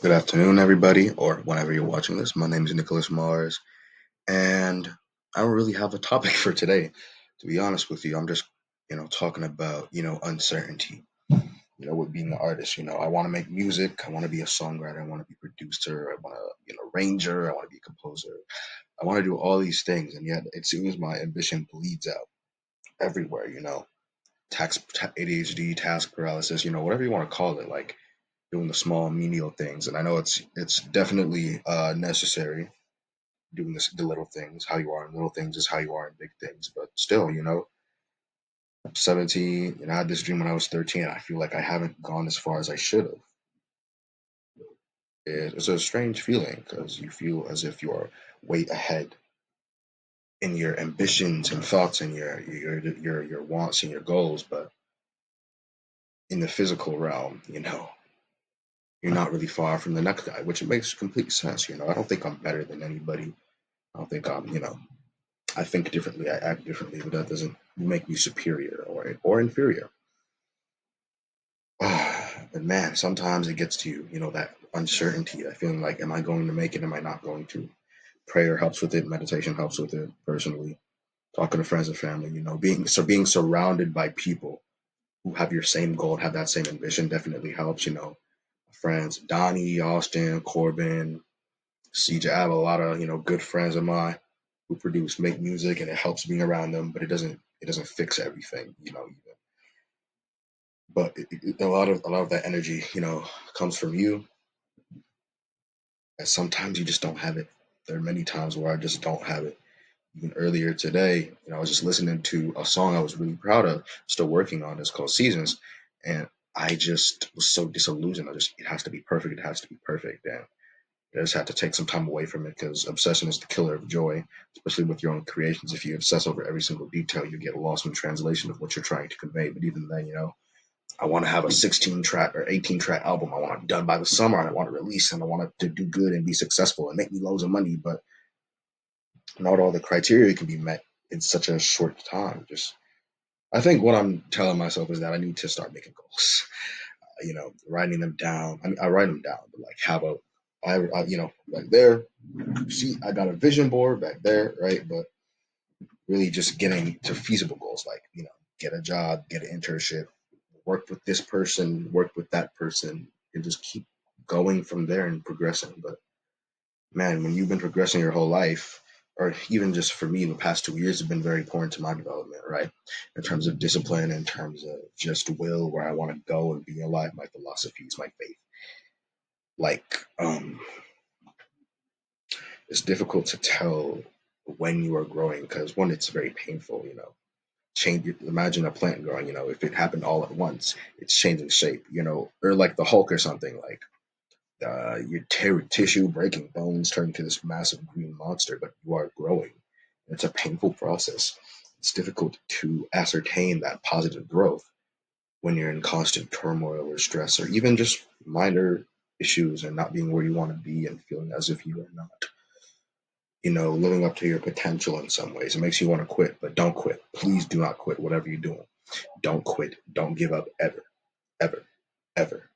Good afternoon, everybody, or whenever you're watching this. My name is Nicholas Mars, and I don't really have a topic for today. To be honest with you, I'm just, talking about, uncertainty. With being an artist, I want to make music. I want to be a songwriter. I want to be a producer. I want to, arranger. I want to be a composer. I want to do all these things, and yet it seems my ambition bleeds out everywhere. ADHD, task paralysis. Whatever you want to call it, like doing the small menial things. And I know it's definitely necessary doing the little things. How you are in little things is how you are in big things. But still, I'm 17 and I had this dream when I was 13. I feel like I haven't gone as far as I should have. It's a strange feeling because you feel as if you're way ahead in your ambitions and thoughts and your wants and your goals, but in the physical realm, you're not really far from the next guy, which makes complete sense. I don't think I'm better than anybody. I don't think I think differently, I act differently, but that doesn't make me superior or inferior. But man, sometimes it gets to you, that uncertainty, that feeling like, am I going to make it? Am I not going to? Prayer helps with it. Meditation helps with it. Personally, talking to friends and family, being surrounded by people who have your same goal, have that same ambition, definitely helps. Friends, Donnie, Austin, Corbin, CJ. I have a lot of good friends of mine who produce, make music, and it helps being around them, but it doesn't fix everything, but a lot of that energy, comes from you, and sometimes you just don't have it. There are many times where I just don't have it. Even earlier today, I was just listening to a song I was really proud of, still working on. It's called Seasons, and I just was so disillusioned. It has to be perfect. It has to be perfect, and I just had to take some time away from it because obsession is the killer of joy, especially with your own creations. If you obsess over every single detail, you get lost in translation of what you're trying to convey. But even then, I want to have a 16 track or 18 track album. I want it done by the summer and I want to release and I want it to do good and be successful and make me loads of money. But not all the criteria can be met in such a short time. Just, I think what I'm telling myself is that I need to start making goals, writing them down. I mean, I write them down, but like have like there, see, I got a vision board back there, right? But really just getting to feasible goals, like, get a job, get an internship, work with this person, work with that person, and just keep going from there and progressing. But man, when you've been progressing your whole life, or even just for me, the past 2 years have been very important to my development, right? In terms of discipline, in terms of just will, where I want to go and be in life, my philosophies, my faith. Like, it's difficult to tell when you are growing because one, it's very painful, change. Imagine a plant growing, if it happened all at once, it's changing shape, or like the Hulk or something, like you tear tissue, breaking bones, turning to this massive green monster, but you are growing. It's a painful process. It's difficult to ascertain that positive growth when you're in constant turmoil or stress, or even just minor issues and not being where you want to be and feeling as if you are not, living up to your potential in some ways. It makes you want to quit, but don't quit. Please do not quit whatever you're doing. Don't quit. Don't give up ever, ever, ever.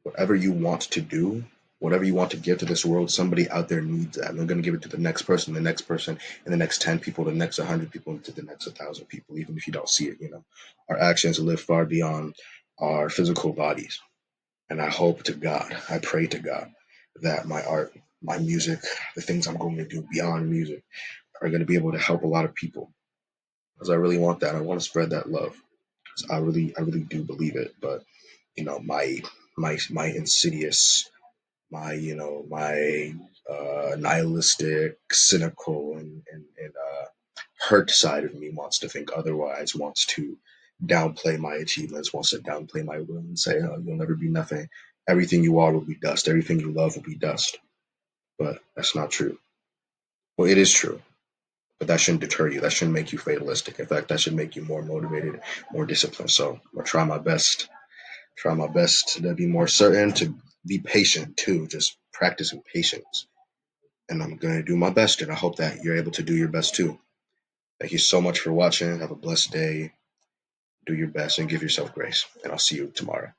Whatever you want to do, whatever you want to give to this world, somebody out there needs that. And they're going to give it to the next person, and the next 10 people, the next 100 people, and to the next 1,000 people, even if you don't see it. Our actions live far beyond our physical bodies. And I hope to God, I pray to God that my art, my music, the things I'm going to do beyond music are going to be able to help a lot of people because I really want that. I want to spread that love. 'Cause I really do believe it. But my insidious, my nihilistic, cynical, and hurt side of me wants to think otherwise. Wants to downplay my achievements. Wants to downplay my will and say, "Oh, you'll never be nothing. Everything you are will be dust. Everything you love will be dust." But that's not true. Well, it is true. But that shouldn't deter you. That shouldn't make you fatalistic. In fact, that should make you more motivated, more disciplined. So I'm gonna try my best to be more certain, to be patient too, just practicing patience. And I'm gonna do my best, and I hope that you're able to do your best too. Thank you so much for watching. Have a blessed day. Do your best and give yourself grace. And I'll see you tomorrow.